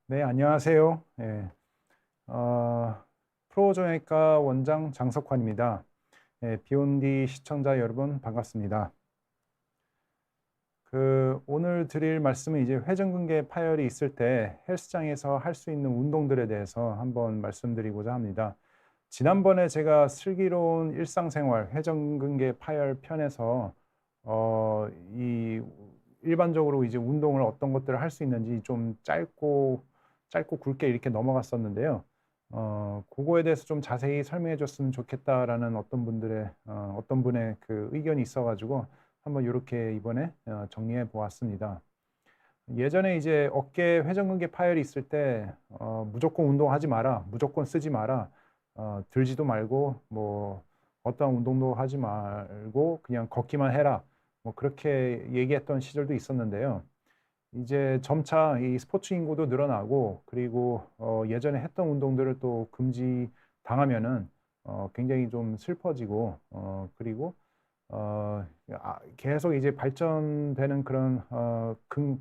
네, 안녕하세요. 프로조네과 원장 장석환입니다. 비욘디 시청자 여러분 반갑습니다. 오늘 드릴 말씀은 이제 회전근개 파열이 있을 때 헬스장에서 할 수 있는 운동들에 대해서 한번 말씀드리고자 합니다. 지난번에 제가 슬기로운 일상생활 회전근개 파열 편에서 이 일반적으로 이제 운동을 어떤 것들을 할 수 있는지 좀 짧고 굵게 이렇게 넘어갔었는데요. 그거에 대해서 좀 자세히 설명해 줬으면 좋겠다라는 어떤 분의 그 의견이 있어가지고 한번 이렇게 이번에 정리해 보았습니다. 예전에 이제 어깨 회전근개 파열이 있을 때 무조건 운동하지 마라, 무조건 쓰지 마라, 들지도 말고 뭐 어떠한 운동도 하지 말고 그냥 걷기만 해라, 뭐 그렇게 얘기했던 시절도 있었는데요. 이제 점차 이 스포츠 인구도 늘어나고 그리고 예전에 했던 운동들을 또 금지 당하면은 굉장히 좀 슬퍼지고 그리고 계속 이제 발전되는 그런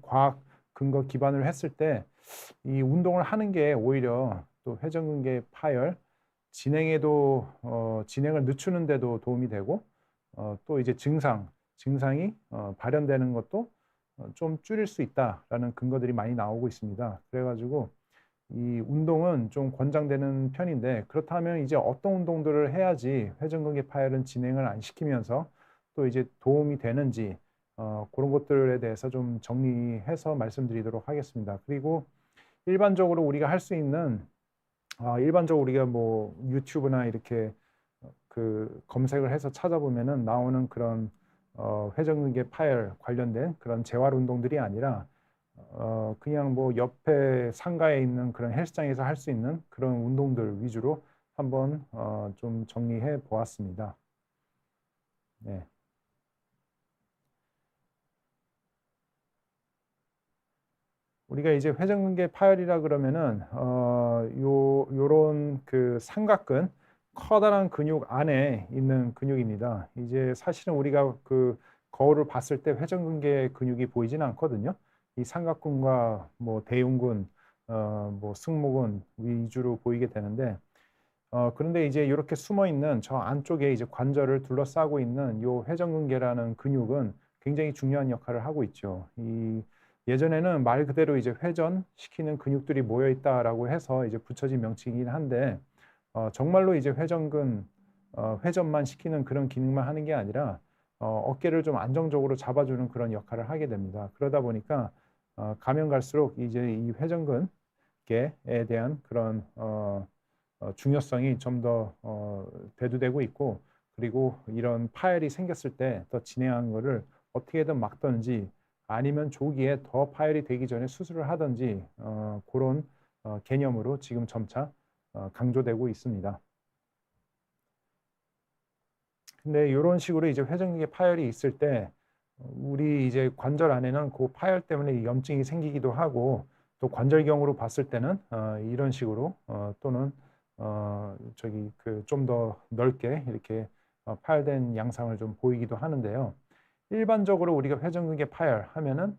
과학 근거 기반으로 했을 때 이 운동을 하는 게 오히려 또 회전근개 파열 진행을 늦추는 데도 도움이 되고 또 이제 증상이 발현되는 것도 좀 줄일 수 있다라는 근거들이 많이 나오고 있습니다. 그래가지고 이 운동은 좀 권장되는 편인데 그렇다면 이제 어떤 운동들을 해야지 회전근개 파열은 진행을 안 시키면서 또 이제 도움이 되는지 그런 것들에 대해서 좀 정리해서 말씀드리도록 하겠습니다. 그리고 일반적으로 우리가 할 수 있는 일반적으로 우리가 뭐 유튜브나 이렇게 그 검색을 해서 찾아보면은 나오는 그런 회전근개 파열 관련된 그런 재활 운동들이 아니라 그냥 뭐 옆에 상가에 있는 그런 헬스장에서 할 수 있는 그런 운동들 위주로 한번 좀 정리해 보았습니다. 네. 우리가 이제 회전근개 파열이라 그러면은 요런 그 삼각근 커다란 근육 안에 있는 근육입니다. 이제 사실은 우리가 그 거울을 봤을 때 회전근개 근육이 보이지는 않거든요. 이 삼각근과 뭐 대흉근, 뭐 승모근 위주로 보이게 되는데 그런데 이제 이렇게 숨어 있는 저 안쪽에 이제 관절을 둘러싸고 있는 요 회전근개라는 근육은 굉장히 중요한 역할을 하고 있죠. 예전에는 말 그대로 이제 회전시키는 근육들이 모여 있다라고 해서 이제 붙여진 명칭이긴 한데 정말로 이제 회전만 시키는 그런 기능만 하는 게 아니라 어깨를 좀 안정적으로 잡아주는 그런 역할을 하게 됩니다. 그러다 보니까 가면 갈수록 이제 이 회전근개에 대한 그런 중요성이 좀 더 대두되고 있고 그리고 이런 파열이 생겼을 때 더 진행한 거를 어떻게든 막든지 아니면 조기에 더 파열이 되기 전에 수술을 하든지 그런 개념으로 지금 점차 강조되고 있습니다. 근데 이런 식으로 이제 회전근개 파열이 있을 때 우리 이제 관절 안에는 그 파열 때문에 염증이 생기기도 하고 또 관절경으로 봤을 때는 이런 식으로 또는 저기 그 좀 더 넓게 이렇게 파열된 양상을 좀 보이기도 하는데요. 일반적으로 우리가 회전근개 파열 하면은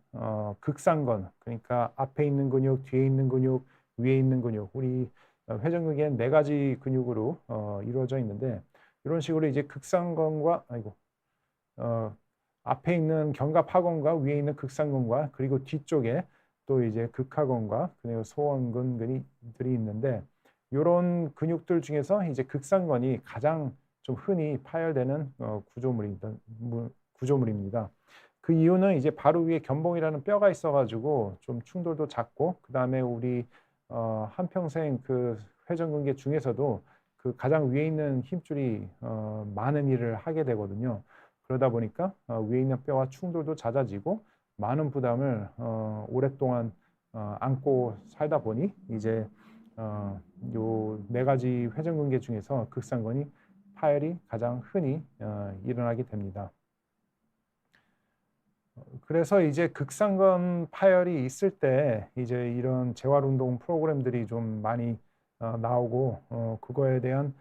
극상근 그러니까 앞에 있는 근육, 뒤에 있는 근육, 위에 있는 근육 우리 회전근개는 네 가지 근육으로 이루어져 있는데 이런 식으로 이제 극상근과 어, 앞에 있는 견갑하근과 위에 있는 극상근과 그리고 뒤쪽에 또 이제 극하근과 그리고 소원근들이 있는데 이런 근육들 중에서 이제 극상근이 가장 좀 흔히 파열되는 구조물입니다. 그 이유는 이제 바로 위에 견봉이라는 뼈가 있어가지고 좀 충돌도 작고 그 다음에 우리 한평생 그 회전근개 중에서도 그 가장 위에 있는 힘줄이 많은 일을 하게 되거든요. 그러다 보니까 위에 있는 뼈와 충돌도 잦아지고 많은 부담을 오랫동안 안고 살다 보니 이제 요 네 가지 회전근개 중에서 극상근이 파열이 가장 흔히 일어나게 됩니다. 그래서 이제 극상근 파열이 있을 때 이제 이런 재활운동 프로그램들이 좀 많이 나오고 그거에 대한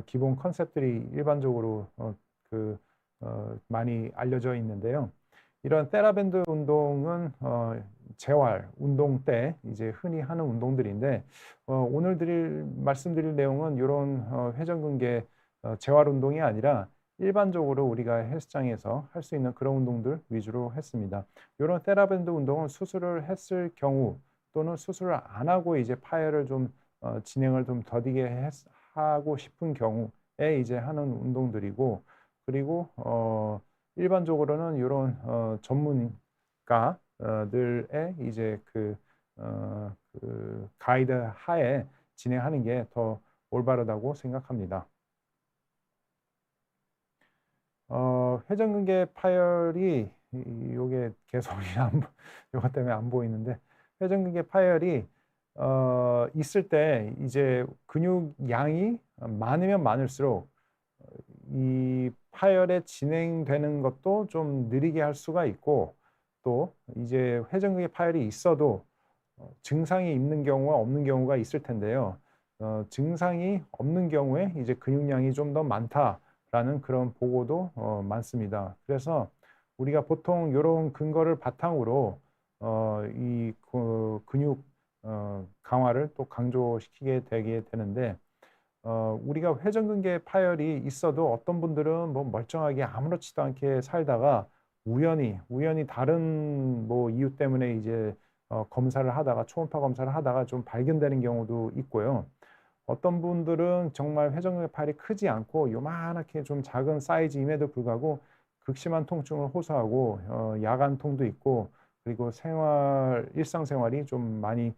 기본 컨셉들이 일반적으로 많이 알려져 있는데요. 이런 테라밴드 운동은 재활 운동 때 이제 흔히 하는 운동들인데 오늘 말씀드릴 내용은 이런 회전근개 재활 운동이 아니라 일반적으로 우리가 헬스장에서 할 수 있는 그런 운동들 위주로 했습니다. 이런 테라밴드 운동은 수술을 했을 경우 또는 수술을 안 하고 이제 파열을 좀 진행을 좀 더디게 하고 싶은 경우에 이제 하는 운동들이고, 그리고 일반적으로는 이런 전문가들의 이제 그 가이드 하에 진행하는 게 더 올바르다고 생각합니다. 회전근개 파열이 요게 계속 요것 때문에 안 보이는데, 회전근개 파열이 있을 때 이제 근육 양이 많으면 많을수록 이 파열에 진행되는 것도 좀 느리게 할 수가 있고, 또 이제 회전근개 파열이 있어도 증상이 있는 경우와 없는 경우가 있을 텐데요. 증상이 없는 경우에 이제 근육량이 좀 더 많다라는 그런 보고도 많습니다. 그래서 우리가 보통 이런 근거를 바탕으로 이 근육 강화를 또 강조시키게 되게 되는데, 우리가 회전근개 파열이 있어도 어떤 분들은 뭐 멀쩡하게 아무렇지도 않게 살다가 우연히 다른 뭐 이유 때문에 이제 검사를 하다가 초음파 검사를 하다가 좀 발견되는 경우도 있고요. 어떤 분들은 정말 회전근개 파열이 크지 않고 요만하게 좀 작은 사이즈임에도 불구하고 극심한 통증을 호소하고 야간통도 있고, 그리고 일상생활이 좀 많이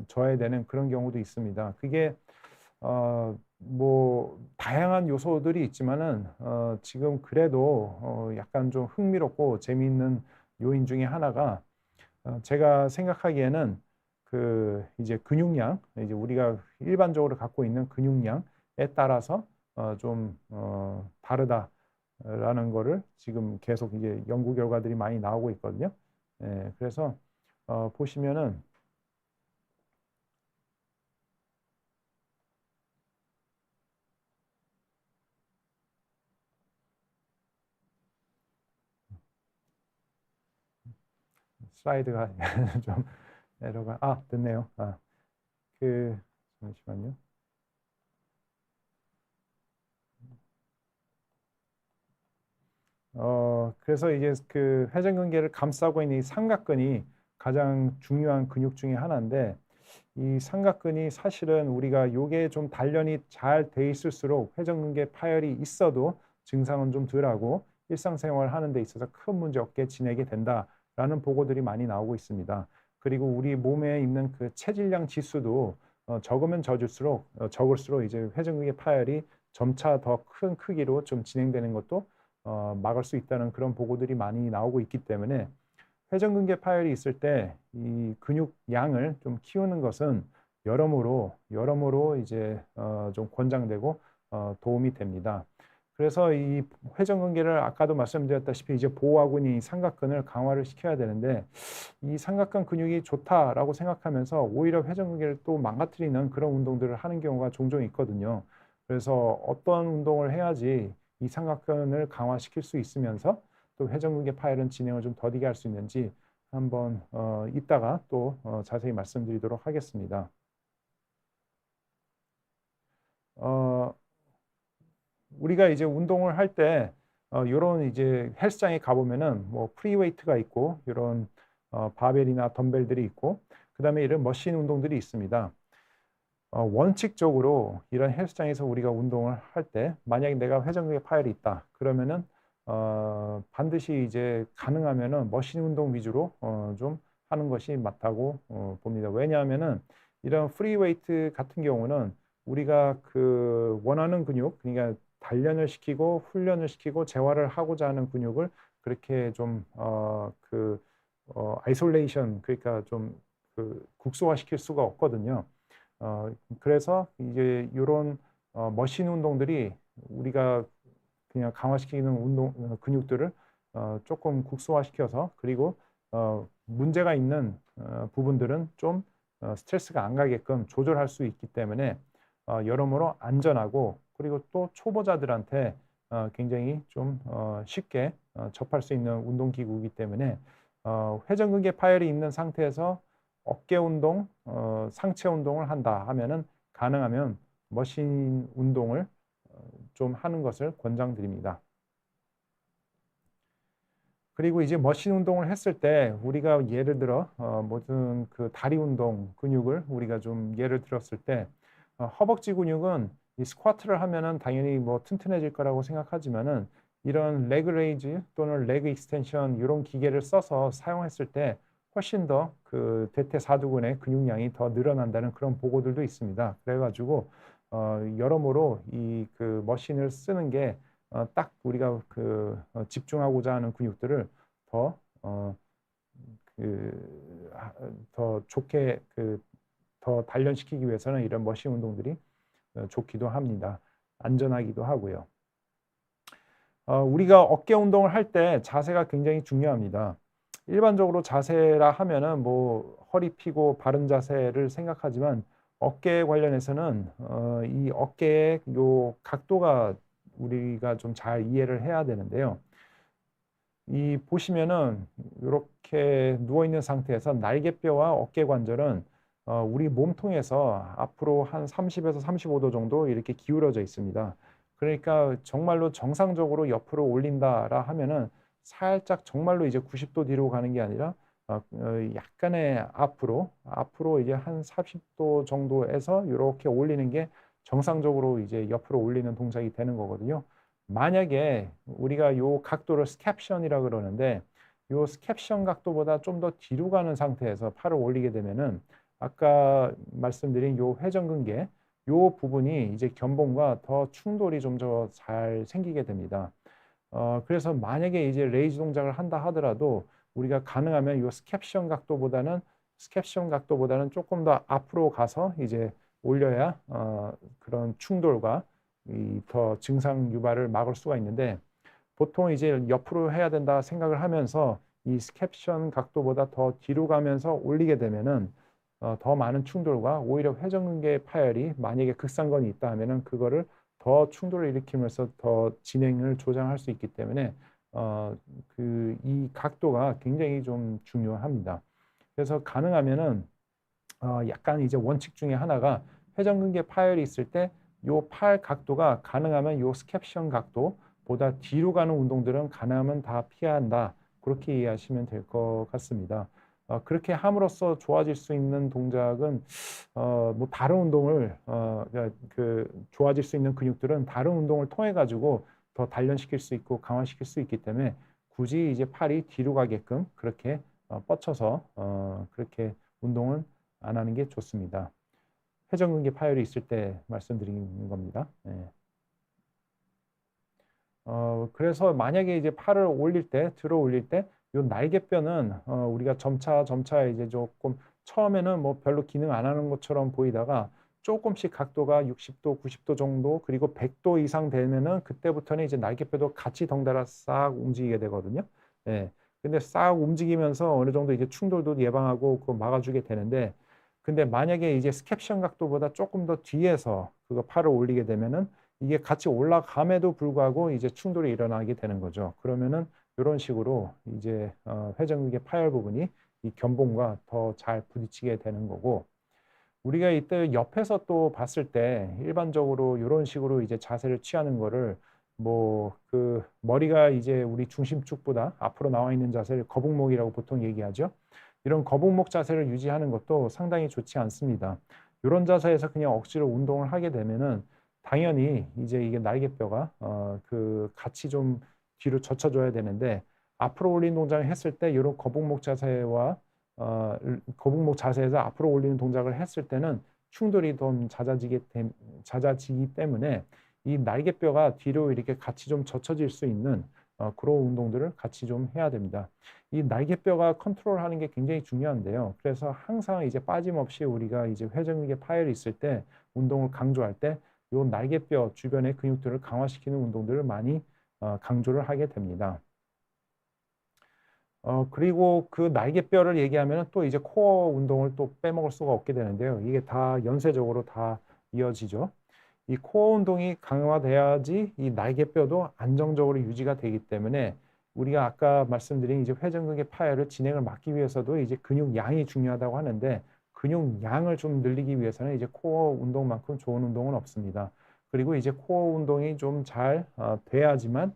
저해되는 그런 경우도 있습니다. 그게 뭐 다양한 요소들이 있지만은 지금 그래도 약간 좀 흥미롭고 재미있는 요인 중에 하나가, 제가 생각하기에는 그 이제 근육량, 이제 우리가 일반적으로 갖고 있는 근육량에 따라서 좀 다르다라는 거를 지금 계속 이제 연구 결과들이 많이 나오고 있거든요. 예, 그래서 보시면은 슬라이드가 좀 됐네요. 잠시만요. 그래서 이제 그 회전근개를 감싸고 있는 이 삼각근이 가장 중요한 근육 중에 하나인데, 이 삼각근이 사실은 우리가 요게 좀 단련이 잘 돼 있을수록 회전근개 파열이 있어도 증상은 좀 덜하고 일상생활 하는 데 있어서 큰 문제 없게 지내게 된다라는 보고들이 많이 나오고 있습니다. 그리고 우리 몸에 있는 그 체질량 지수도 적을수록 이제 회전근개 파열이 점차 더 큰 크기로 좀 진행되는 것도 막을 수 있다는 그런 보고들이 많이 나오고 있기 때문에, 회전근개 파열이 있을 때 이 근육 양을 좀 키우는 것은 여러모로 이제 좀 권장되고 도움이 됩니다. 그래서 이 회전근개를 아까도 말씀드렸다시피 이제 보호하고 있는 이 삼각근을 강화를 시켜야 되는데, 이 삼각근 근육이 좋다라고 생각하면서 오히려 회전근개를 또 망가뜨리는 그런 운동들을 하는 경우가 종종 있거든요. 그래서 어떤 운동을 해야지 이 삼각근을 강화시킬 수 있으면서 또 회전근개 파열은 진행을 좀 더디게 할 수 있는지 한번 이따가 또 자세히 말씀드리도록 하겠습니다. 어, 우리가 이제 운동을 할 때 이런 이제 헬스장에 가보면은 뭐 프리웨이트가 있고 이런 바벨이나 덤벨들이 있고, 그다음에 이런 머신 운동들이 있습니다. 원칙적으로 이런 헬스장에서 우리가 운동을 할 때 만약에 내가 회전근개 파열이 있다 그러면은 반드시 이제 가능하면은 머신 운동 위주로 좀 하는 것이 맞다고 봅니다. 왜냐하면은 이런 프리웨이트 같은 경우는 우리가 그 원하는 근육, 그러니까 단련을 시키고 훈련을 시키고 재활을 하고자 하는 근육을 그렇게 좀 아이솔레이션, 그러니까 좀 국소화시킬 수가 없거든요. 그래서 이제 이런 머신 운동들이 우리가 그냥 강화시키는 근육들을 조금 국소화시켜서, 그리고 문제가 있는 부분들은 좀 스트레스가 안 가게끔 조절할 수 있기 때문에 여러모로 안전하고, 그리고 또 초보자들한테 굉장히 좀 쉽게 접할 수 있는 운동기구이기 때문에 회전근개 파열이 있는 상태에서 어깨 운동, 상체 운동을 한다 하면은 가능하면 머신 운동을 좀 하는 것을 권장드립니다. 그리고 이제 머신 운동을 했을 때 우리가 예를 들어 무슨 그 다리 운동 근육을 우리가 좀 예를 들었을 때 허벅지 근육은 이 스쿼트를 하면은 당연히 뭐 튼튼해질 거라고 생각하지만은 이런 레그 레이즈 또는 레그 익스텐션 이런 기계를 써서 사용했을 때 훨씬 더 그 대퇴사두근의 근육량이 더 늘어난다는 그런 보고들도 있습니다. 그래가지고 여러모로 이 그 머신을 쓰는 게 딱 우리가 그 집중하고자 하는 근육들을 더 더 좋게 더 단련시키기 위해서는 이런 머신 운동들이 좋기도 합니다. 안전하기도 하고요. 우리가 어깨 운동을 할 때 자세가 굉장히 중요합니다. 일반적으로 자세라 하면은 뭐 허리 펴고 바른 자세를 생각하지만 어깨에 관련해서는 이 어깨의 요 각도가 우리가 좀 잘 이해를 해야 되는데요. 이 보시면은 이렇게 누워 있는 상태에서 날개뼈와 어깨 관절은 우리 몸통에서 앞으로 한 30에서 35도 정도 이렇게 기울어져 있습니다. 그러니까 정말로 정상적으로 옆으로 올린다라 하면은 살짝 정말로 이제 90도 뒤로 가는 게 아니라 약간의 앞으로 이제 한 40도 정도에서 이렇게 올리는 게 정상적으로 이제 옆으로 올리는 동작이 되는 거거든요. 만약에 우리가 요 각도를 스캡션이라 그러는데 요 스캡션 각도보다 좀 더 뒤로 가는 상태에서 팔을 올리게 되면은 아까 말씀드린 요 회전근개 요 부분이 이제 견본과 더 충돌이 좀 더 잘 생기게 됩니다. 그래서 만약에 이제 레이즈 동작을 한다 하더라도 우리가 가능하면 요 스캡션 각도보다는 조금 더 앞으로 가서 이제 올려야 그런 충돌과 이 더 증상 유발을 막을 수가 있는데 보통 이제 옆으로 해야 된다 생각을 하면서 이 스캡션 각도보다 더 뒤로 가면서 올리게 되면은 더 많은 충돌과 오히려 회전근개 파열이 만약에 극상건이 있다 하면은 그거를 더 충돌을 일으키면서 더 진행을 조장할 수 있기 때문에 이 각도가 굉장히 좀 중요합니다. 그래서 가능하면은 약간 이제 원칙 중에 하나가 회전근개 파열이 있을 때 요 팔 각도가 가능하면 요 스캡션 각도보다 뒤로 가는 운동들은 가능하면 다 피해야 한다. 그렇게 이해하시면 될 것 같습니다. 그렇게 함으로써 좋아질 수 있는 동작은 뭐 다른 운동을 좋아질 수 있는 근육들은 다른 운동을 통해 가지고 더 단련시킬 수 있고 강화시킬 수 있기 때문에 굳이 이제 팔이 뒤로 가게끔 그렇게 뻗쳐서 그렇게 운동을 안 하는 게 좋습니다. 회전근개 파열이 있을 때 말씀드리는 겁니다. 네. 그래서 만약에 이제 팔을 올릴 때, 들어 올릴 때, 요 날개뼈는 우리가 점차 이제 조금 처음에는 뭐 별로 기능 안 하는 것처럼 보이다가 조금씩 각도가 60도, 90도 정도, 그리고 100도 이상 되면은 그때부터는 이제 날개뼈도 같이 덩달아 싹 움직이게 되거든요. 예. 근데 싹 움직이면서 어느 정도 이제 충돌도 예방하고 그거 막아주게 되는데, 근데 만약에 이제 스캡션 각도보다 조금 더 뒤에서 그거 팔을 올리게 되면은 이게 같이 올라감에도 불구하고 이제 충돌이 일어나게 되는 거죠. 그러면은 이런 식으로 이제 회전근개 파열 부분이 이 견본과 더 잘 부딪히게 되는 거고 우리가 이때 옆에서 또 봤을 때 일반적으로 이런 식으로 이제 자세를 취하는 거를 뭐 그 머리가 이제 우리 중심축보다 앞으로 나와 있는 자세를 거북목이라고 보통 얘기하죠. 이런 거북목 자세를 유지하는 것도 상당히 좋지 않습니다. 이런 자세에서 그냥 억지로 운동을 하게 되면은 당연히 이제 이게 날개뼈가 같이 좀 뒤로 젖혀줘야 되는데 앞으로 올린 동작을 했을 때 이런 거북목 자세와 거북목 자세에서 앞으로 올리는 동작을 했을 때는 충돌이 좀 잦아지기 때문에 이 날개뼈가 뒤로 이렇게 같이 좀 젖혀질 수 있는 그런 운동들을 같이 좀 해야 됩니다. 이 날개뼈가 컨트롤하는 게 굉장히 중요한데요. 그래서 항상 이제 빠짐없이 우리가 이제 회전근개 파열이 있을 때 운동을 강조할 때 이 날개뼈 주변의 근육들을 강화시키는 운동들을 많이 강조를 하게 됩니다. 그리고 그 날개뼈를 얘기하면 또 이제 코어 운동을 또 빼먹을 수가 없게 되는데요. 이게 다 연쇄적으로 다 이어지죠. 이 코어 운동이 강화돼야지 이 날개뼈도 안정적으로 유지가 되기 때문에 우리가 아까 말씀드린 이제 회전근개 파열을 진행을 막기 위해서도 이제 근육 양이 중요하다고 하는데 근육 양을 좀 늘리기 위해서는 이제 코어 운동만큼 좋은 운동은 없습니다. 그리고 이제 코어 운동이 좀 잘 돼야지만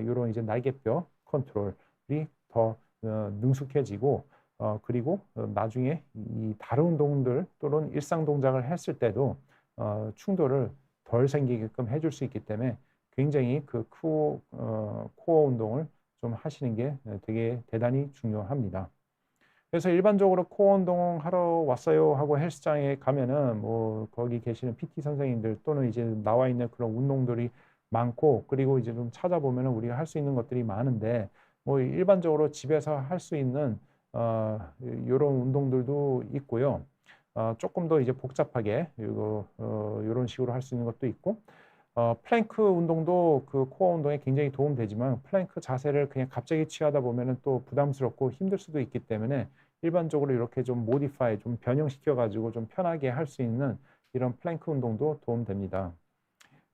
이런 이제 날개뼈 컨트롤이 더 능숙해지고 그리고 나중에 이 다른 운동들 또는 일상 동작을 했을 때도 충돌을 덜 생기게끔 해줄 수 있기 때문에 굉장히 그 코어 운동을 좀 하시는 게 되게 대단히 중요합니다. 그래서 일반적으로 코어 운동 하러 왔어요 하고 헬스장에 가면은 뭐 거기 계시는 PT 선생님들 또는 이제 나와 있는 그런 운동들이 많고 그리고 이제 좀 찾아보면은 우리가 할 수 있는 것들이 많은데 뭐 일반적으로 집에서 할 수 있는 이런 운동들도 있고요. 조금 더 이제 복잡하게 이거 이런 식으로 할 수 있는 것도 있고 플랭크 운동도 그 코어 운동에 굉장히 도움되지만 플랭크 자세를 그냥 갑자기 취하다 보면은 또 부담스럽고 힘들 수도 있기 때문에 일반적으로 이렇게 좀 모디파이, 좀 변형시켜 가지고 좀 편하게 할 수 있는 이런 플랭크 운동도 도움됩니다.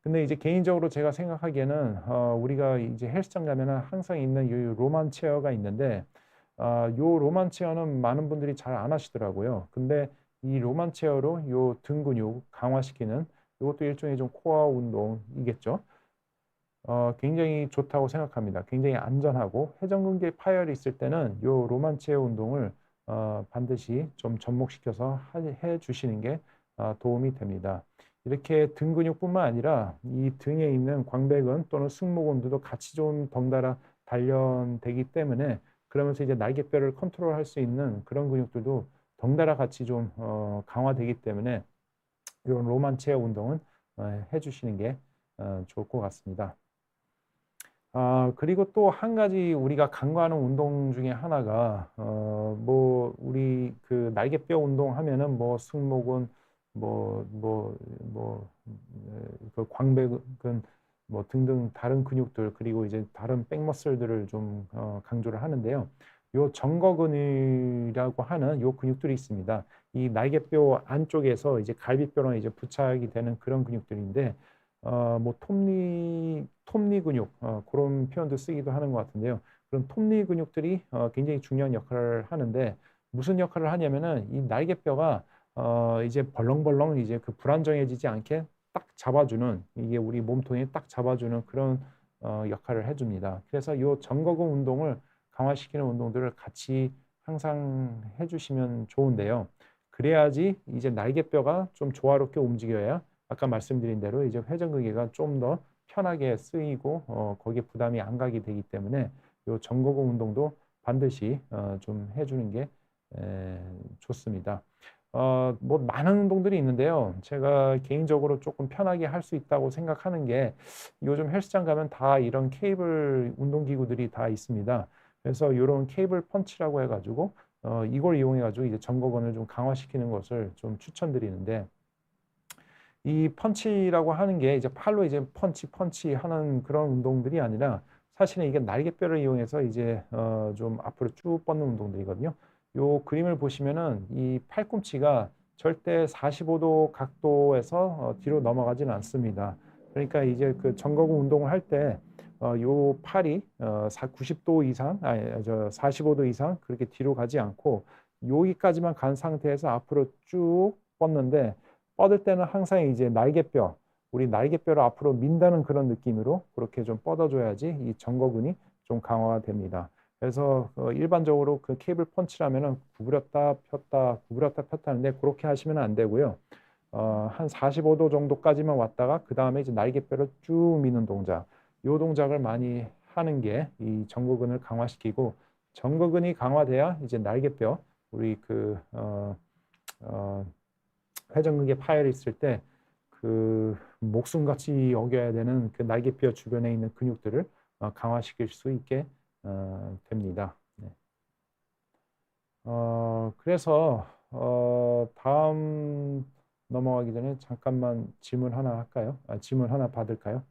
근데 이제 개인적으로 제가 생각하기에는 우리가 이제 헬스장 가면은 항상 있는 이 로만 체어가 있는데 요 로만 체어는 많은 분들이 잘 안 하시더라고요. 근데 이 로만 체어로 요 등 근육 강화시키는 이것도 일종의 좀 코어 운동이겠죠. 굉장히 좋다고 생각합니다. 굉장히 안전하고 회전근개 파열이 있을 때는 요 로만 체어 운동을 반드시 좀 접목시켜서 해 주시는 게 도움이 됩니다. 이렇게 등 근육뿐만 아니라 이 등에 있는 광배근 또는 승모근들도 같이 좀 덩달아 단련되기 때문에 그러면서 이제 날개뼈를 컨트롤할 수 있는 그런 근육들도 덩달아 같이 좀 강화되기 때문에 이런 로만 체어 운동은 해주시는 게 좋을 것 같습니다. 그리고 또 한 가지 우리가 간과하는 운동 중에 하나가 뭐 우리 그 날개뼈 운동하면은 뭐 승모근 그 광배근 뭐 등등 다른 근육들 그리고 이제 다른 백머슬들을 좀 강조를 하는데요. 요 정거근이라고 하는 요 근육들이 있습니다. 이 날개뼈 안쪽에서 이제 갈비뼈랑 이제 부착이 되는 그런 근육들인데 뭐 톱니 근육 그런 표현도 쓰기도 하는 것 같은데요. 그런 톱니 근육들이 굉장히 중요한 역할을 하는데 무슨 역할을 하냐면은 이 날개뼈가 이제 벌렁벌렁 이제 그 불안정해지지 않게 딱 잡아주는 이게 우리 몸통에 딱 잡아주는 그런 역할을 해줍니다. 그래서 이 전거근 운동을 강화시키는 운동들을 같이 항상 해주시면 좋은데요. 그래야지 이제 날개뼈가 좀 조화롭게 움직여야 아까 말씀드린 대로 이제 회전근개가 좀 더 편하게 쓰이고 거기에 부담이 안 가게 되기 때문에 이 전거근 운동도 반드시 좀 해주는 게 좋습니다. 뭐 많은 운동들이 있는데요. 제가 개인적으로 조금 편하게 할 수 있다고 생각하는 게 요즘 헬스장 가면 다 이런 케이블 운동기구들이 다 있습니다. 그래서 이런 케이블 펀치라고 해가지고 이걸 이용해가지고 이제 전거근을 좀 강화시키는 것을 좀 추천드리는데 이 펀치라고 하는 게 이제 팔로 이제 펀치 하는 그런 운동들이 아니라 사실은 이게 날개뼈를 이용해서 이제 좀 앞으로 쭉 뻗는 운동들이거든요. 요 그림을 보시면은 이 팔꿈치가 절대 45도 각도에서 뒤로 넘어가지는 않습니다. 그러니까 이제 그 전거근 운동을 할 때 요 팔이 90도 이상, 아니 저 45도 이상 그렇게 뒤로 가지 않고 여기까지만 간 상태에서 앞으로 쭉 뻗는데 뻗을 때는 항상 이제 날개뼈, 우리 날개뼈를 앞으로 민다는 그런 느낌으로 그렇게 좀 뻗어줘야지 이 전거근이 좀 강화가 됩니다. 그래서 일반적으로 그 케이블 펀치라면은 구부렸다 폈다 구부렸다 폈다 하는데 그렇게 하시면 안 되고요. 한 45도 정도까지만 왔다가 그 다음에 이제 날개뼈를 쭉 미는 동작, 이 동작을 많이 하는 게 이 전거근을 강화시키고 전거근이 강화돼야 이제 날개뼈, 우리 그 회전근개 파열이 있을 때 그 목숨같이 여겨야 되는 그 날개뼈 주변에 있는 근육들을 강화시킬 수 있게 됩니다. 네. 그래서 다음 넘어가기 전에 잠깐만 질문 하나 할까요? 질문 하나 받을까요?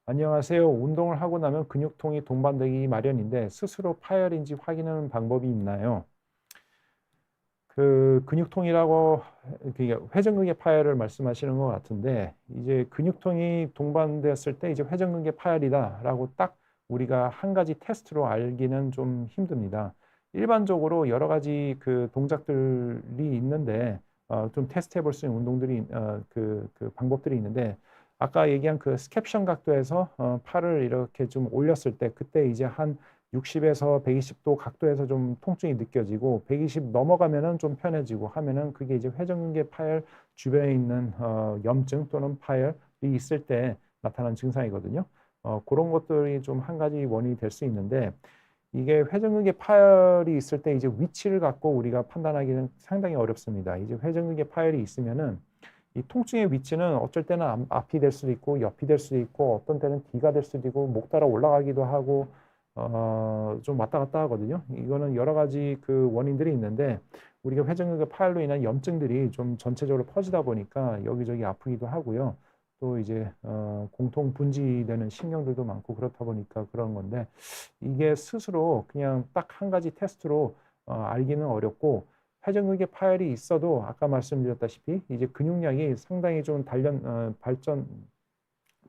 안녕하세요. 운동을 하고 나면 근육통이 동반되기 마련인데 스스로 파열인지 확인하는 방법이 있나요? 그 근육통이라고 회전근개 파열을 말씀하시는 것 같은데 이제 근육통이 동반되었을 때 이제 회전근개 파열이다라고 딱 우리가 한 가지 테스트로 알기는 좀 힘듭니다. 일반적으로 여러 가지 그 동작들이 있는데 좀 테스트해 볼 수 있는 운동들이 그 방법들이 있는데 아까 얘기한 그 스캡션 각도에서 팔을 이렇게 좀 올렸을 때 그때 이제 한 60에서 120도 각도에서 좀 통증이 느껴지고 120 넘어가면은 좀 편해지고 하면은 그게 이제 회전근개 파열 주변에 있는 염증 또는 파열이 있을 때 나타나는 증상이거든요. 그런 것들이 좀 한 가지 원인이 될 수 있는데 이게 회전근개 파열이 있을 때 이제 위치를 갖고 우리가 판단하기는 상당히 어렵습니다. 이제 회전근개 파열이 있으면은 이 통증의 위치는 어쩔 때는 앞이 될 수도 있고 옆이 될 수도 있고 어떤 때는 뒤가 될 수도 있고 목 따라 올라가기도 하고 좀 왔다 갔다 하거든요. 이거는 여러 가지 그 원인들이 있는데 우리가 회전근개 파열로 인한 염증들이 좀 전체적으로 퍼지다 보니까 여기저기 아프기도 하고요. 또 이제 공통 분지되는 신경들도 많고 그렇다 보니까 그런 건데 이게 스스로 그냥 딱 한 가지 테스트로 알기는 어렵고 회전근개 파열이 있어도 아까 말씀드렸다시피 이제 근육량이 상당히 좀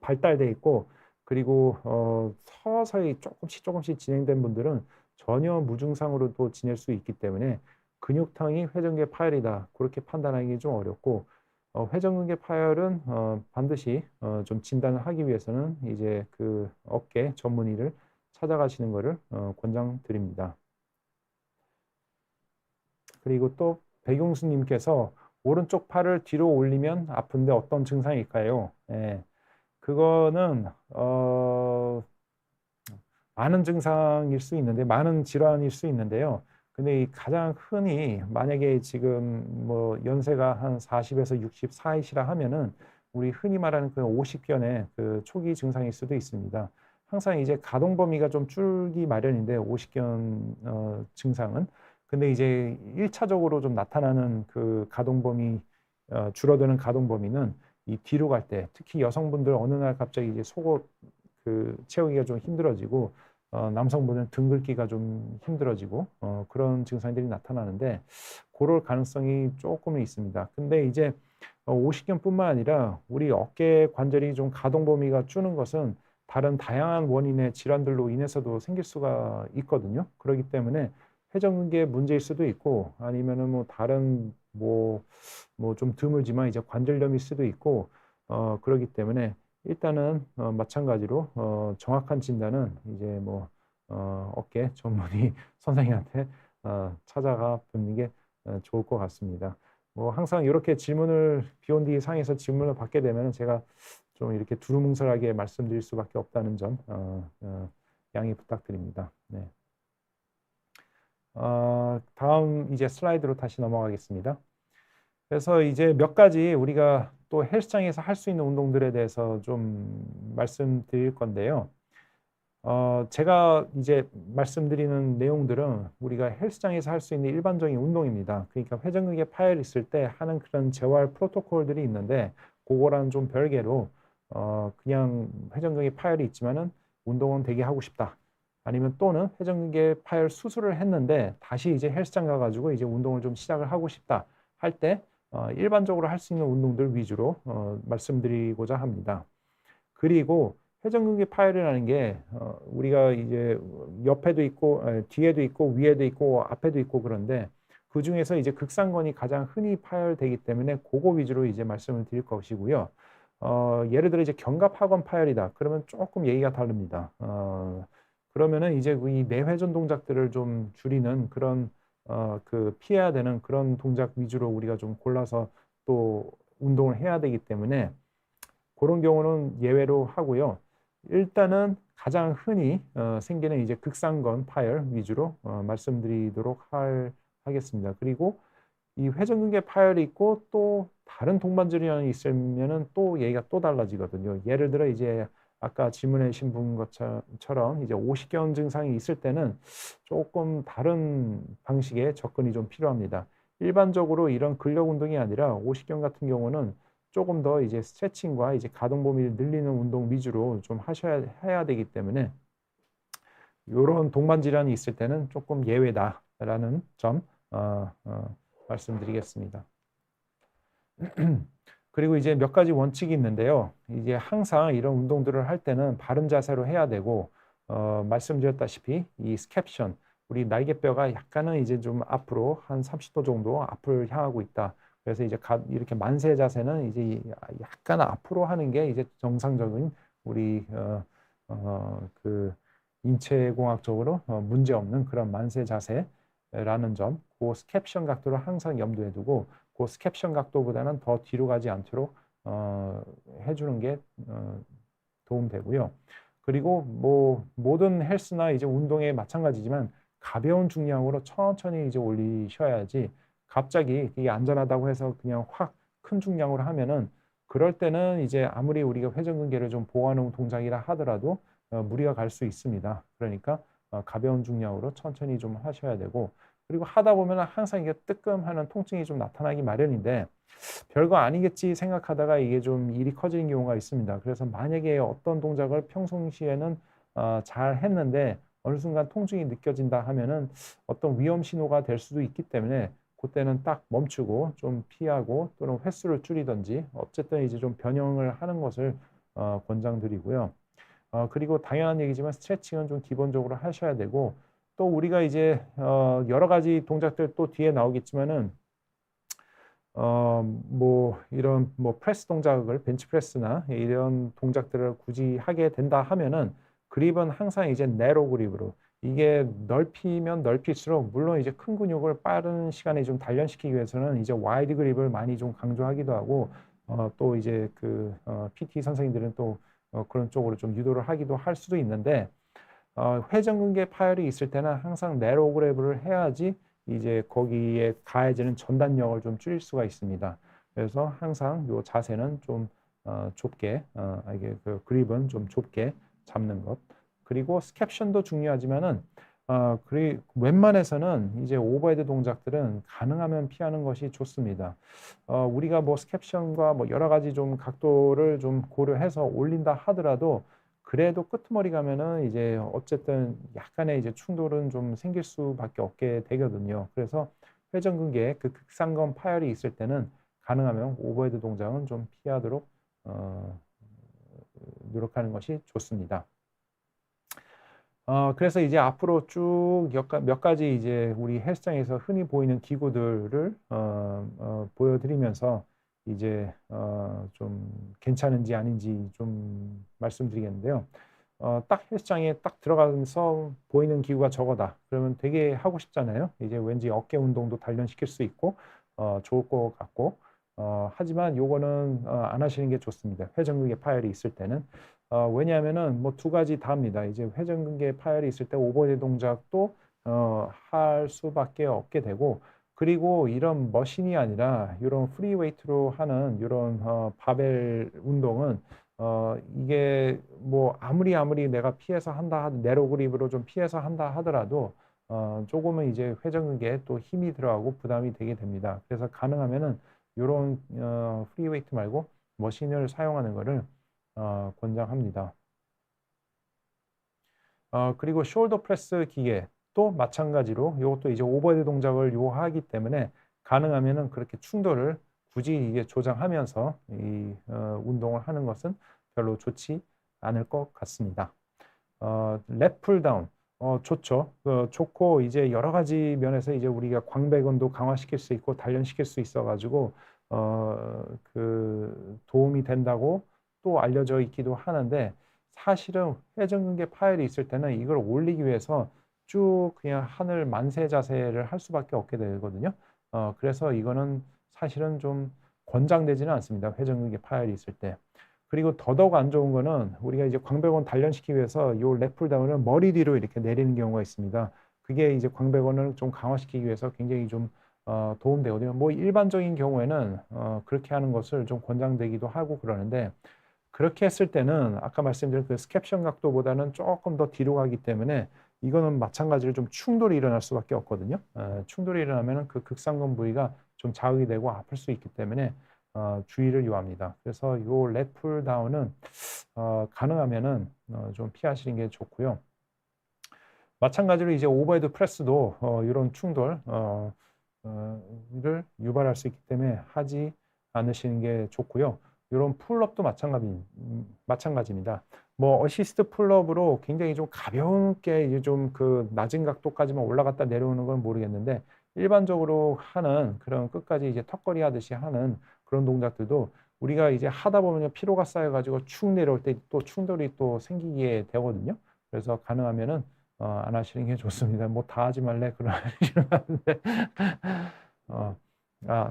발달돼 있고 그리고 서서히 조금씩 진행된 분들은 전혀 무증상으로도 지낼 수 있기 때문에 근육통이 회전근개 파열이다 그렇게 판단하기 좀 어렵고 회전근개 파열은 반드시 좀 진단을 하기 위해서는 이제 그 어깨 전문의를 찾아가시는 것을 권장드립니다. 그리고 또 백용수님께서 오른쪽 팔을 뒤로 올리면 아픈데 어떤 증상일까요? 예, 그거는 많은 증상일 수 있는데 많은 질환일 수 있는데요. 근데 이 가장 흔히 만약에 지금 뭐 연세가 한 40에서 60 사이시라 하면은 우리 흔히 말하는 그 오십견의 그 초기 증상일 수도 있습니다. 항상 이제 가동 범위가 좀 줄기 마련인데 오십견 증상은 근데 이제 1차적으로 좀 나타나는 그 가동 범위 줄어드는 가동 범위는 이 뒤로 갈 때 특히 여성분들 어느 날 갑자기 이제 속옷 그 채우기가 좀 힘들어지고 남성분은 등 긁기가 좀 힘들어지고 그런 증상들이 나타나는데 그럴 가능성이 조금은 있습니다. 근데 이제 오십견뿐만 아니라 우리 어깨 관절이 좀 가동 범위가 주는 것은 다른 다양한 원인의 질환들로 인해서도 생길 수가 있거든요. 그렇기 때문에 회전근개 문제일 수도 있고 아니면은 뭐 다른 뭐 좀 드물지만 이제 관절염일 수도 있고 그렇기 때문에 일단은 마찬가지로 정확한 진단은 이제 뭐 어깨 전문의 선생님한테 찾아가 보는 게 좋을 것 같습니다. 뭐 항상 이렇게 질문을 비욘디 상에서 질문을 받게 되면 제가 좀 이렇게 두루뭉술하게 말씀드릴 수밖에 없다는 점 양해 부탁드립니다. 네. 다음 이제 슬라이드로 다시 넘어가겠습니다. 그래서 이제 몇 가지 우리가 또 헬스장에서 할 수 있는 운동들에 대해서 좀 말씀드릴 건데요. 제가 이제 말씀드리는 내용들은 우리가 헬스장에서 할 수 있는 일반적인 운동입니다. 그러니까 회전근개 파열 있을 때 하는 그런 재활 프로토콜들이 있는데 그거랑 좀 별개로 그냥 회전근개 파열이 있지만은 운동은 되게 하고 싶다. 아니면 또는 회전근개 파열 수술을 했는데 다시 이제 헬스장 가가지고 이제 운동을 좀 시작을 하고 싶다 할 때 일반적으로 할 수 있는 운동들 위주로 말씀드리고자 합니다. 그리고 회전근개 파열이라는 게 우리가 이제 옆에도 있고 뒤에도 있고 위에도 있고 앞에도 있고 그런데 그 중에서 이제 극상권이 가장 흔히 파열되기 때문에 그거 위주로 이제 말씀을 드릴 것이고요. 예를 들어 이제 견갑하건 파열이다. 그러면 조금 얘기가 다릅니다. 그러면은 이제 이 내회전 동작들을 좀 줄이는 그런 그 피해야 되는 그런 동작 위주로 우리가 좀 골라서 또 운동을 해야 되기 때문에 그런 경우는 예외로 하고요. 일단은 가장 흔히 생기는 이제 극상건 파열 위주로 말씀드리도록 하겠습니다. 그리고 이 회전근개 파열이 있고 또 다른 동반 질환이 있으면은 또 얘기가 또 달라지거든요. 예를 들어 이제 아까 질문해 주신 분 것처럼 이제 오십견 증상이 있을 때는 조금 다른 방식의 접근이 좀 필요합니다. 일반적으로 이런 근력 운동이 아니라 오십견 같은 경우는 조금 더 이제 스트레칭과 이제 가동 범위를 늘리는 운동 위주로 좀 해야 되기 때문에 이런 동반 질환이 있을 때는 조금 예외다라는 점 말씀드리겠습니다. 그리고 이제 몇 가지 원칙이 있는데요. 이제 항상 이런 운동들을 할 때는 바른 자세로 해야 되고, 말씀드렸다시피 이 스캡션, 우리 날개뼈가 약간은 이제 좀 앞으로 한 30도 정도 앞을 향하고 있다. 그래서 이제 이렇게 만세 자세는 이제 약간 앞으로 하는 게 이제 정상적인 우리 그 인체공학적으로 문제 없는 그런 만세 자세라는 점, 그 스캡션 각도를 항상 염두에 두고 그 스캡션 각도보다는 더 뒤로 가지 않도록 해주는 게 도움되고요. 그리고 뭐 모든 헬스나 이제 운동에 마찬가지지만 가벼운 중량으로 천천히 이제 올리셔야지 갑자기 이게 안전하다고 해서 그냥 확 큰 중량으로 하면은 그럴 때는 이제 아무리 우리가 회전근개를 좀 보호하는 동작이라 하더라도 무리가 갈 수 있습니다. 그러니까 가벼운 중량으로 천천히 좀 하셔야 되고 그리고 하다 보면 항상 이게 뜨끔하는 통증이 좀 나타나기 마련인데 별거 아니겠지 생각하다가 이게 좀 일이 커지는 경우가 있습니다. 그래서 만약에 어떤 동작을 평상시에는 잘 했는데 어느 순간 통증이 느껴진다 하면은 어떤 위험 신호가 될 수도 있기 때문에 그때는 딱 멈추고 좀 피하고 또는 횟수를 줄이든지 어쨌든 이제 좀 변형을 하는 것을 권장드리고요. 그리고 당연한 얘기지만 스트레칭은 좀 기본적으로 하셔야 되고 또 우리가 이제 여러 가지 동작들 또 뒤에 나오겠지만은 뭐 이런 뭐 프레스 동작을 벤치프레스나 이런 동작들을 굳이 하게 된다 하면은 그립은 항상 이제 네로 그립으로 이게 넓히면 넓힐수록 물론 이제 큰 근육을 빠른 시간에 좀 단련시키기 위해서는 이제 와이드 그립을 많이 좀 강조하기도 하고 또 이제 그 PT 선생님들은 또 그런 쪽으로 좀 유도를 하기도 할 수도 있는데 회전근개 파열이 있을 때는 항상 네로 그립을 해야지 이제 거기에 가해지는 전단력을 좀 줄일 수가 있습니다. 그래서 항상 요 자세는 좀 좁게 이게 그 그립은 좀 좁게 잡는 것. 그리고 스캡션도 중요하지만은 웬만해서는 이제 오버헤드 동작들은 가능하면 피하는 것이 좋습니다. 우리가 뭐 스캡션과 뭐 여러 가지 좀 각도를 좀 고려해서 올린다 하더라도 그래도 끄트머리 가면은 이제 어쨌든 약간의 이제 충돌은 좀 생길 수밖에 없게 되거든요. 그래서 회전근개에 그 극상근 파열이 있을 때는 가능하면 오버헤드 동작은 좀 피하도록 노력하는 것이 좋습니다. 그래서 이제 앞으로 쭉 몇 가지 이제 우리 헬스장에서 흔히 보이는 기구들을 보여드리면서 이제 좀 괜찮은지 아닌지 좀 말씀드리겠는데요. 딱 헬스장에 딱 들어가면서 보이는 기구가 저거다. 그러면 되게 하고 싶잖아요. 이제 왠지 어깨 운동도 단련시킬 수 있고 좋을 것 같고 하지만 요거는 안 하시는 게 좋습니다. 회전근개 파열이 있을 때는 왜냐하면은 뭐 두 가지 다입니다. 이제 회전근개 파열이 있을 때 오버헤드 동작도 할 수밖에 없게 되고 그리고 이런 머신이 아니라 이런 프리웨이트로 하는 이런 바벨 운동은 이게 뭐 아무리 내가 피해서 한다 네로 그립으로 좀 피해서 한다 하더라도 조금은 이제 회전근개에 또 힘이 들어가고 부담이 되게 됩니다. 그래서 가능하면은 이런 프리웨이트 말고 머신을 사용하는 것을 권장합니다. 그리고 숄더 프레스 기계 또 마찬가지로 이것도 이제 오버헤드 동작을 요하기 때문에 가능하면은 그렇게 충돌을 굳이 이게 조장하면서 이 운동을 하는 것은 별로 좋지 않을 것 같습니다. 랩 풀다운 좋죠. 좋고 이제 여러 가지 면에서 이제 우리가 광배근도 강화시킬 수 있고 단련시킬 수 있어가지고 그 도움이 된다고 또 알려져 있기도 하는데 사실은 회전근개 파열이 있을 때는 이걸 올리기 위해서 쭉 그냥 하늘 만세 자세를 할 수밖에 없게 되거든요. 그래서 이거는 사실은 좀 권장되지는 않습니다. 회전근개 파열이 있을 때. 그리고 더더욱 안 좋은 거는 우리가 이제 광배근 단련시키기 위해서 요 랩풀다운을 머리 뒤로 이렇게 내리는 경우가 있습니다. 그게 이제 광배근을 좀 강화시키기 위해서 굉장히 좀 도움되거든요. 뭐 일반적인 경우에는 그렇게 하는 것을 좀 권장되기도 하고 그러는데 그렇게 했을 때는 아까 말씀드린 그 스캡션 각도보다는 조금 더 뒤로 가기 때문에 이거는 마찬가지로 좀 충돌이 일어날 수밖에 없거든요. 충돌이 일어나면 그 극상근 부위가 좀 자극이 되고 아플 수 있기 때문에 주의를 요합니다. 그래서 요 렛풀 다운은 가능하면은 좀 피하시는 게 좋고요. 마찬가지로 이제 오버헤드 프레스도 이런 충돌 유발할 수 있기 때문에 하지 않으시는 게 좋고요. 이런 풀업도 마찬가지입니다. 뭐 어시스트 풀업으로 굉장히 좀 가볍게 이제 좀 그 낮은 각도까지만 올라갔다 내려오는 건 모르겠는데 일반적으로 하는 그런 끝까지 이제 턱걸이 하듯이 하는 그런 동작들도 우리가 이제 하다 보면 피로가 쌓여가지고 축 내려올 때 또 충돌이 또 생기게 되거든요. 그래서 가능하면은 안 하시는 게 좋습니다. 뭐 다 하지 말래 그러시는 건데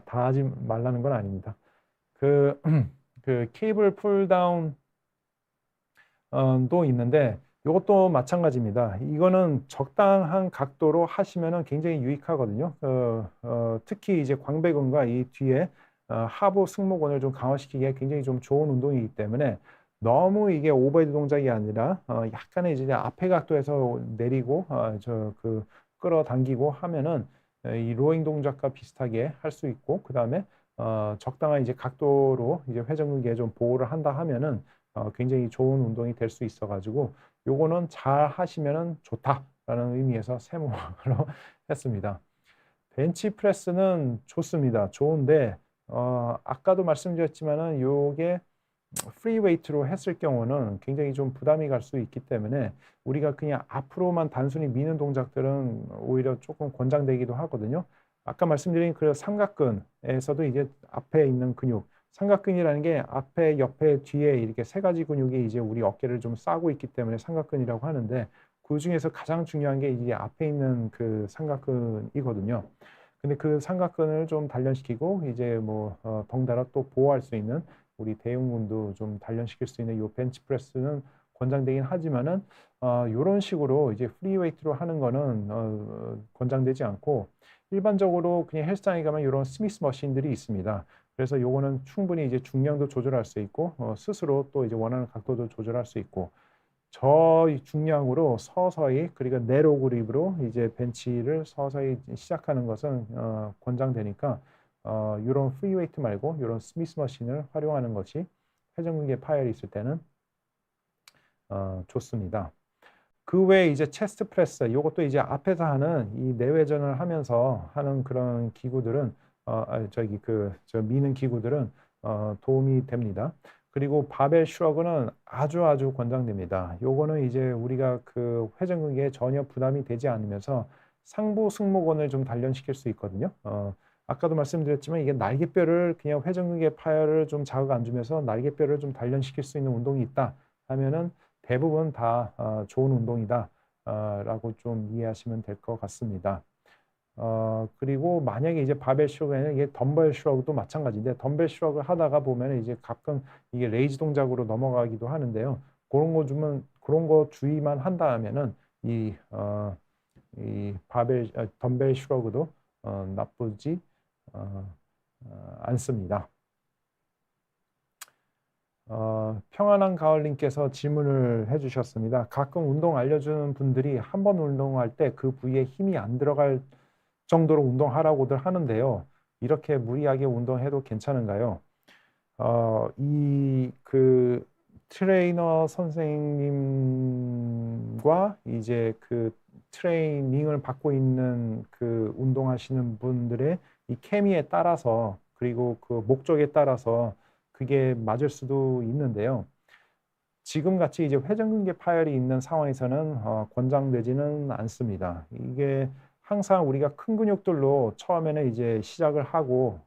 다 하지 말라는 건 아닙니다. 그, 그 케이블 풀다운 도 있는데 이것도 마찬가지입니다. 이거는 적당한 각도로 하시면은 굉장히 유익하거든요. 특히 이제 광배근과 이 뒤에 하부 승모근을 좀 강화시키기에 굉장히 좀 좋은 운동이기 때문에 너무 이게 오버헤드 동작이 아니라 약간의 이제 앞에 각도에서 내리고 끌어당기고 하면은 이 로잉 동작과 비슷하게 할 수 있고 그 다음에 적당한 이제 각도로 이제 회전근개에 좀 보호를 한다 하면은 굉장히 좋은 운동이 될 수 있어가지고 요거는 잘 하시면은 좋다라는 의미에서 세모로 했습니다. 벤치프레스는 좋습니다. 좋은데 아까도 말씀드렸지만은 요게 프리웨이트로 했을 경우는 굉장히 좀 부담이 갈 수 있기 때문에 우리가 그냥 앞으로만 단순히 미는 동작들은 오히려 조금 권장되기도 하거든요. 아까 말씀드린 그 삼각근에서도 이제 앞에 있는 근육, 삼각근이라는 게 앞에, 옆에, 뒤에 이렇게 세 가지 근육이 이제 우리 어깨를 좀 싸고 있기 때문에 삼각근이라고 하는데 그 중에서 가장 중요한 게 이게 앞에 있는 그 삼각근이거든요. 근데 그 삼각근을 좀 단련시키고 이제 뭐 덩달아 또 보호할 수 있는 우리 대흉근도 좀 단련시킬 수 있는 이 벤치프레스는 권장되긴 하지만은 이런 식으로 이제 프리웨이트로 하는 거는 권장되지 않고 일반적으로 그냥 헬스장에 가면 이런 스미스 머신들이 있습니다. 그래서 요거는 충분히 이제 중량도 조절할 수 있고 스스로 또 이제 원하는 각도도 조절할 수 있고 저중량으로 서서히 그리고 내로 그립으로 이제 벤치를 서서히 시작하는 것은 권장되니까 이런 프리웨이트 말고 이런 스미스 머신을 활용하는 것이 회전근개 파열이 있을 때는 좋습니다. 그 외에 이제 체스트 프레스 이것도 이제 앞에서 하는 이 내외전을 하면서 하는 그런 기구들은 저 미는 기구들은 도움이 됩니다. 그리고 바벨 슈러그는 아주 권장됩니다. 요거는 이제 우리가 그 회전근개에 전혀 부담이 되지 않으면서 상부 승모근을 좀 단련시킬 수 있거든요. 아까도 말씀드렸지만 이게 날개뼈를 그냥 회전근개 파열을 좀 자극 안 주면서 날개뼈를 좀 단련시킬 수 있는 운동이 있다 하면은 대부분 다 좋은 운동이다 라고 좀 이해하시면 될 것 같습니다. 그리고 만약에 이제 바벨 슈러그에는 이게 덤벨 슈러그도 마찬가지인데 덤벨 슈러그 하다가 보면 이제 가끔 이게 레이즈 동작으로 넘어가기도 하는데요. 그런 거 주의만 한다 하면은 이 덤벨 슈러그도 나쁘지 않습니다. 평안한 가을님께서 질문을 해주셨습니다. 가끔 운동 알려주는 분들이 한 번 운동할 때 그 부위에 힘이 안 들어갈 정도로 운동하라고들 하는데요. 이렇게 무리하게 운동해도 괜찮은가요? 그 트레이너 선생님과 이제 그 트레이닝을 받고 있는 그 운동하시는 분들의 이 케미에 따라서 그리고 그 목적에 따라서 그게 맞을 수도 있는데요. 지금 같이 이제 회전근개 파열이 있는 상황에서는 권장되지는 않습니다. 이게 항상 우리가 큰 근육들로 처음에는 이제 시작을 하고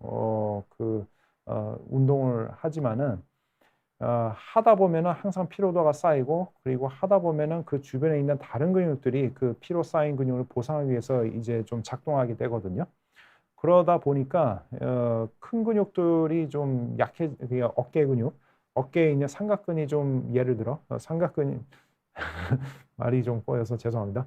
운동을 하지만은 하다 보면은 항상 피로도가 쌓이고 그리고 하다 보면은 그 주변에 있는 다른 근육들이 그 피로 쌓인 근육을 보상하기 위해서 이제 좀 작동하게 되거든요. 그러다 보니까 큰 근육들이 좀 약해, 어깨 근육, 어깨에 있는 삼각근이 좀 예를 들어 삼각근이 말이 좀 꼬여서 죄송합니다.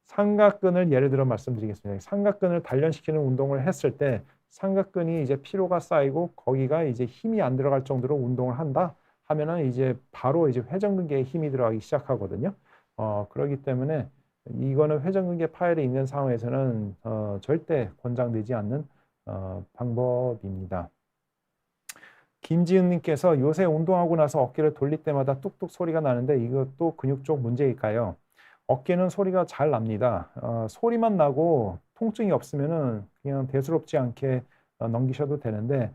삼각근을 예를 들어 말씀드리겠습니다. 삼각근을 단련시키는 운동을 했을 때 삼각근이 이제 피로가 쌓이고 거기가 이제 힘이 안 들어갈 정도로 운동을 한다 하면은 이제 바로 이제 회전근개에 힘이 들어가기 시작하거든요. 그렇기 때문에 이거는 회전근개 파열이 있는 상황에서는 절대 권장되지 않는 방법입니다. 김지은님께서 요새 운동하고 나서 어깨를 돌릴 때마다 뚝뚝 소리가 나는데 이것도 근육 쪽 문제일까요? 어깨는 소리가 잘 납니다. 소리만 나고 통증이 없으면은 그냥 대수롭지 않게 넘기셔도 되는데,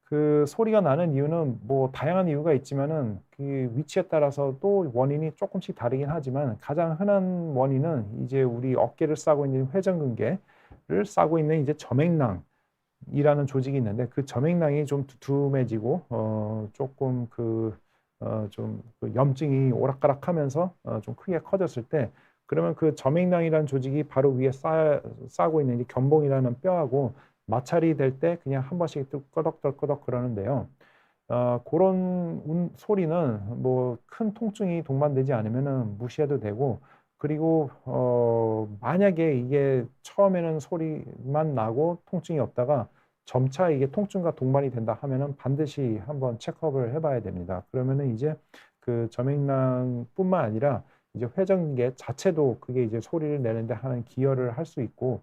그 소리가 나는 이유는 뭐 다양한 이유가 있지만은 그 위치에 따라서 또 원인이 조금씩 다르긴 하지만, 가장 흔한 원인은 이제 우리 어깨를 싸고 있는 회전근개를 싸고 있는 이제 점액낭이라는 조직이 있는데, 그 점액낭이 좀 두툼해지고 조금 좀 그 염증이 오락가락하면서 좀 크게 커졌을 때, 그러면 그 점액낭이라는 조직이 바로 위에 싸고 있는 이 견봉이라는 뼈하고 마찰이 될 때 그냥 한 번씩 또 끄덕끄덕 그러는데요. 그런 소리는 뭐 큰 통증이 동반되지 않으면은 무시해도 되고, 그리고 만약에 이게 처음에는 소리만 나고 통증이 없다가 점차 이게 통증과 동반이 된다 하면은 반드시 한번 체크업을 해봐야 됩니다. 그러면은 이제 그 점액낭뿐만 아니라 이제 회전근개 자체도 그게 이제 소리를 내는데 하는 기여를 할 수 있고,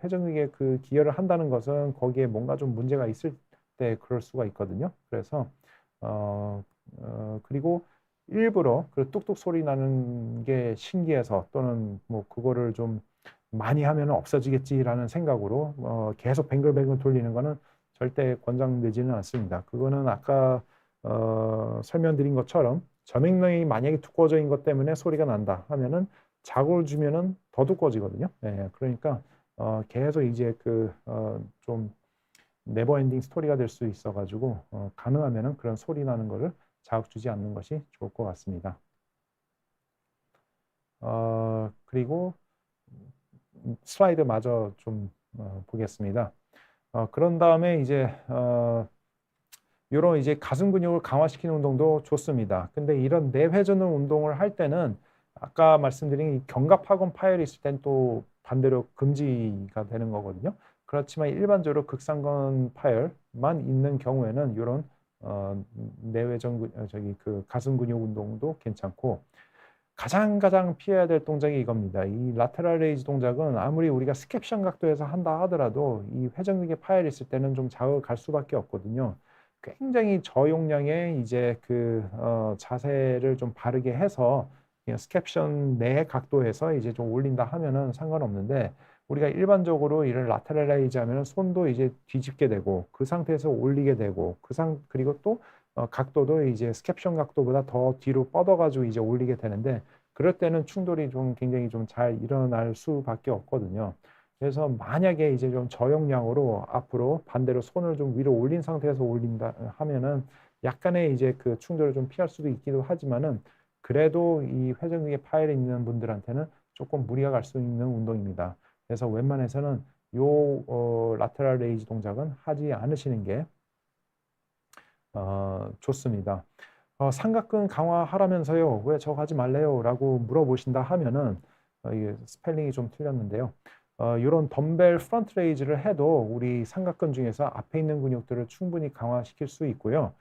회전근개 그 기여를 한다는 것은 거기에 뭔가 좀 문제가 있을 때 그럴 수가 있거든요. 그래서 그리고 일부러 그 뚝뚝 소리 나는 게 신기해서, 또는 뭐 그거를 좀 많이 하면 없어지겠지라는 생각으로 계속 뱅글뱅글 돌리는 거는 절대 권장되지는 않습니다. 그거는 아까 설명드린 것처럼 점액낭이 만약에 두꺼워져 있는 것 때문에 소리가 난다 하면은 자극을 주면은 더 두꺼워지거든요. 예, 그러니까 계속 이제 좀 네버엔딩 스토리가 될 수 있어가지고 가능하면은 그런 소리 나는 거를 자극 주지 않는 것이 좋을 것 같습니다. 그리고 슬라이드 마저 좀 보겠습니다. 그런 다음에 이제 이런 이제 가슴 근육을 강화시키는 운동도 좋습니다. 근데 이런 내회전 운동을 할 때는 아까 말씀드린 이 견갑하건 파열이 있을 땐 또 반대로 금지가 되는 거거든요. 그렇지만 일반적으로 극상근 파열만 있는 경우에는 이런 내외전 저기 그 가슴 근육 운동도 괜찮고, 가장 피해야 될 동작이 이겁니다. 이 라테랄 레이즈 동작은 아무리 우리가 스캡션 각도에서 한다 하더라도 이 회전근개 파열이 있을 때는 좀 자극을 갈 수밖에 없거든요. 굉장히 저용량의 이제 자세를 좀 바르게 해서 그냥 스캡션 내 각도에서 이제 좀 올린다 하면은 상관없는데, 우리가 일반적으로 이런 라테랄 레이즈 하면은 손도 이제 뒤집게 되고 그 상태에서 올리게 되고 그리고 또 각도도 이제 스캡션 각도보다 더 뒤로 뻗어가지고 이제 올리게 되는데, 그럴 때는 충돌이 좀 굉장히 좀 잘 일어날 수밖에 없거든요. 그래서 만약에 이제 좀 저용량으로 앞으로 반대로 손을 좀 위로 올린 상태에서 올린다 하면은 약간의 이제 그 충돌을 좀 피할 수도 있기도 하지만은, 그래도 이 회전근개 파열이 있는 분들한테는 조금 무리가 갈 수 있는 운동입니다. 그래서 웬만해서는 라테랄 레이즈 동작은 하지 않으시는 게 좋습니다. 삼각근 강화하라면서요, 왜 저거 하지 말래요? 라고 물어보신다 하면은 이게 스펠링이 좀 틀렸는데요. 이런 덤벨 프런트 레이즈를 해도 우리 삼각근 중에서 앞에 있는 근육들을 충분히 강화시킬 수 있고요.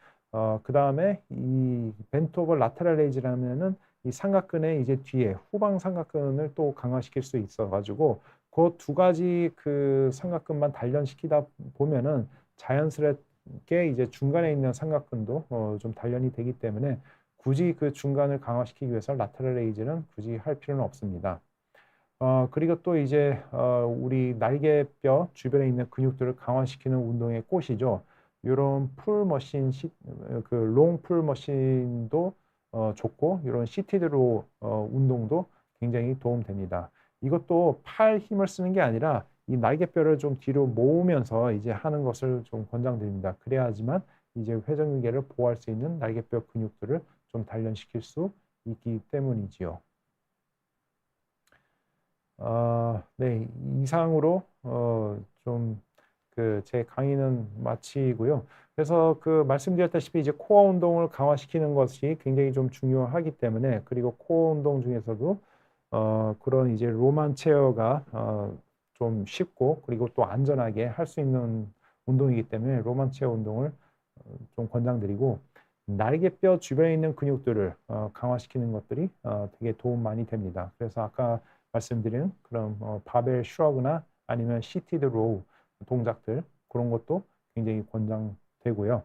그 다음에 이 벤트 오버 라테랄 레이즈라면은 이 삼각근의 이제 뒤에 후방 삼각근을 또 강화시킬 수 있어가지고 그 두 가지 그 삼각근만 단련시키다 보면은 자연스럽게 이제 중간에 있는 삼각근도 좀 단련이 되기 때문에 굳이 그 중간을 강화시키기 위해서 라테랄 레이즈는 굳이 할 필요는 없습니다. 그리고 또 이제 우리 날개뼈 주변에 있는 근육들을 강화시키는 운동의 꽃이죠. 이런 풀머신, 롱풀 머신도 좋고, 이런 시티드로 운동도 굉장히 도움됩니다. 이것도 팔 힘을 쓰는 게 아니라 이 날개뼈를 좀 뒤로 모으면서 이제 하는 것을 좀 권장드립니다. 그래야지만 이제 회전근개를 보호할 수 있는 날개뼈 근육들을 좀 단련시킬 수 있기 때문이지요. 네, 이상으로 좀 제 강의는 마치고요. 그래서 말씀드렸다시피 이제 코어 운동을 강화시키는 것이 굉장히 좀 중요하기 때문에, 그리고 코어 운동 중에서도 그런 이제 로만 체어가 좀 쉽고 그리고 또 안전하게 할 수 있는 운동이기 때문에 로만 체어 운동을 좀 권장드리고, 날개뼈 주변에 있는 근육들을 강화시키는 것들이 되게 도움 많이 됩니다. 그래서 아까 말씀드린 그런 바벨 슈러그나 아니면 시티드 로우 동작들, 그런 것도 굉장히 권장되고요.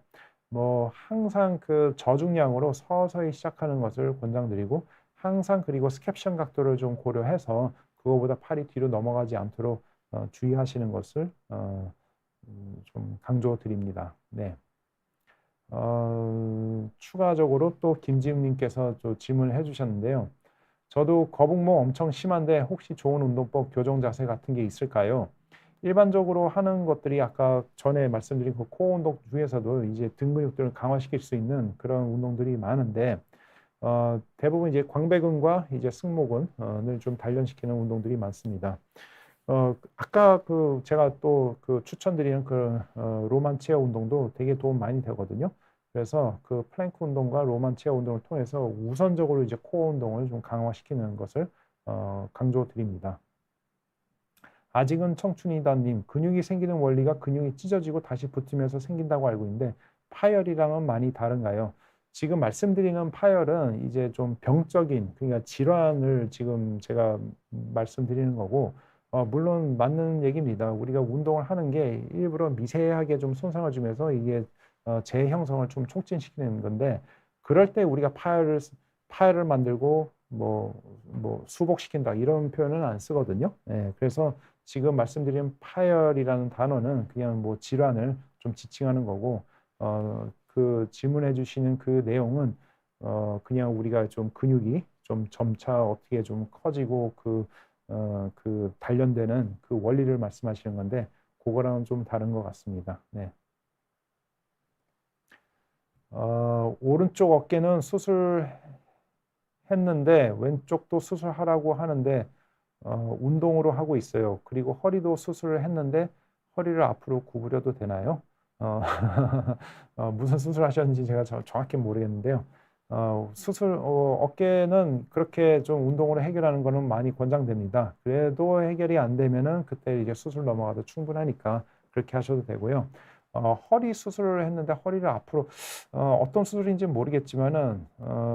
뭐 항상 그 저중량으로 서서히 시작하는 것을 권장드리고, 항상 그리고 스캡션 각도를 좀 고려해서 그거보다 팔이 뒤로 넘어가지 않도록 주의하시는 것을 좀 강조드립니다. 네. 추가적으로 또 김지훈님께서 또 질문을 해주셨는데요. 저도 거북목 엄청 심한데 혹시 좋은 운동법, 교정 자세 같은 게 있을까요? 일반적으로 하는 것들이 아까 전에 말씀드린 그 코어 운동 중에서도 이제 등 근육들을 강화시킬 수 있는 그런 운동들이 많은데 대부분 이제 광배근과 이제 승모근을 좀 단련시키는 운동들이 많습니다. 아까 그 제가 또 그 추천드리는 그 로만 체어 운동도 되게 도움 많이 되거든요. 그래서 그 플랭크 운동과 로만 체어 운동을 통해서 우선적으로 이제 코어 운동을 좀 강화시키는 것을 강조드립니다. 아직은 청춘이다님, 근육이 생기는 원리가 근육이 찢어지고 다시 붙으면서 생긴다고 알고 있는데 파열이랑은 많이 다른가요? 지금 말씀드리는 파열은 이제 좀 병적인, 그러니까 질환을 지금 제가 말씀드리는 거고, 물론 맞는 얘기입니다. 우리가 운동을 하는 게 일부러 미세하게 좀 손상을 주면서 이게 재형성을 좀 촉진시키는 건데, 그럴 때 우리가 파열을 만들고 뭐 수복시킨다 이런 표현은 안 쓰거든요. 예, 그래서 지금 말씀드린 파열이라는 단어는 그냥 뭐 질환을 좀 지칭하는 거고, 그 질문해 주시는 그 내용은 그냥 우리가 좀 근육이 좀 점차 어떻게 좀 커지고 그 단련되는 그 원리를 말씀하시는 건데, 그거랑은 좀 다른 것 같습니다. 네. 오른쪽 어깨는 수술했는데 왼쪽도 수술하라고 하는데 운동으로 하고 있어요. 그리고 허리도 수술을 했는데 허리를 앞으로 구부려도 되나요? 무슨 수술 하셨는지 제가 정확히 모르겠는데요. 어깨는 그렇게 좀 운동으로 해결하는 거는 많이 권장됩니다. 그래도 해결이 안 되면은 그때 이제 수술 넘어가도 충분하니까 그렇게 하셔도 되고요. 허리 수술을 했는데 허리를 앞으로 어떤 수술인지 모르겠지만은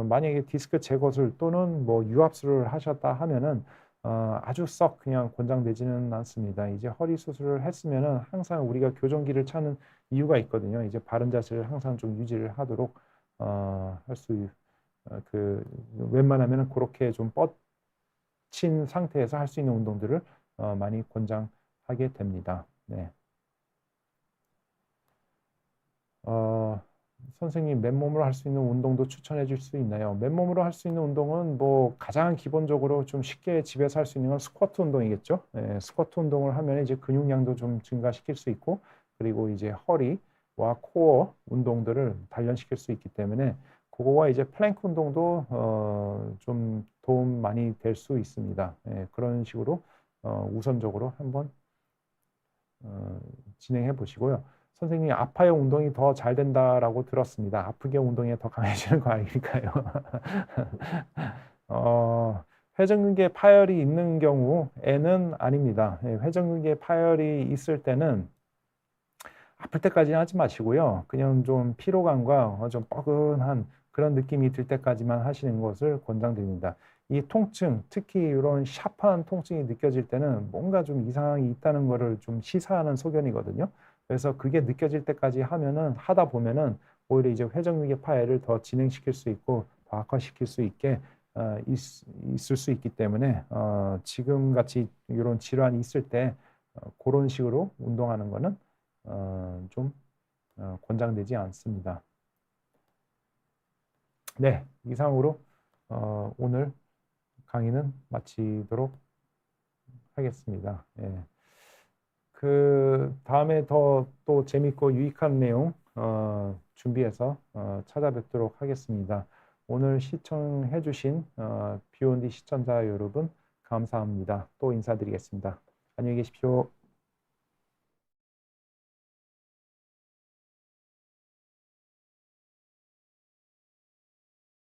만약에 디스크 제거술 또는 뭐 유압술을 하셨다 하면은 아주 썩 그냥 권장되지는 않습니다. 이제 허리 수술을 했으면은 항상 우리가 교정기를 찾는 이유가 있거든요. 이제 바른 자세를 항상 좀 유지를 하도록 그 웬만하면은 그렇게 좀 뻗친 상태에서 할 수 있는 운동들을 많이 권장하게 됩니다. 네. 선생님, 맨몸으로 할 수 있는 운동도 추천해 줄 수 있나요? 맨몸으로 할 수 있는 운동은 뭐 가장 기본적으로 좀 쉽게 집에서 할 수 있는 건 스쿼트 운동이겠죠. 네, 스쿼트 운동을 하면 이제 근육량도 좀 증가시킬 수 있고, 그리고 이제 허리와 코어 운동들을 단련시킬 수 있기 때문에 그거와 이제 플랭크 운동도 좀 도움 많이 될 수 있습니다. 네, 그런 식으로 우선적으로 한번 진행해 보시고요. 선생님이 아파요 운동이 더 잘 된다라고 들었습니다. 아프게 운동이 더 강해지는 거 아닐까요? 회전근개 파열이 있는 경우에는 아닙니다. 회전근개 파열이 있을 때는 아플 때까지는 하지 마시고요. 그냥 좀 피로감과 좀 뻐근한 그런 느낌이 들 때까지만 하시는 것을 권장드립니다. 이 통증, 특히 이런 샤프한 통증이 느껴질 때는 뭔가 좀 이상이 있다는 것을 좀 시사하는 소견이거든요. 그래서 그게 느껴질 때까지 하다 보면은 오히려 이제 회전근개 파열을 더 진행시킬 수 있고 더 악화시킬 수 있게 있을 수 있기 때문에 지금 같이 이런 질환이 있을 때 그런 식으로 운동하는 거는 좀 권장되지 않습니다. 네, 이상으로 오늘 강의는 마치도록 하겠습니다. 예. 그 다음에 더 또 재밌고 유익한 내용 준비해서 찾아뵙도록 하겠습니다. 오늘 시청해주신 비욘디 시청자 여러분 감사합니다. 또 인사드리겠습니다. 안녕히 계십시오.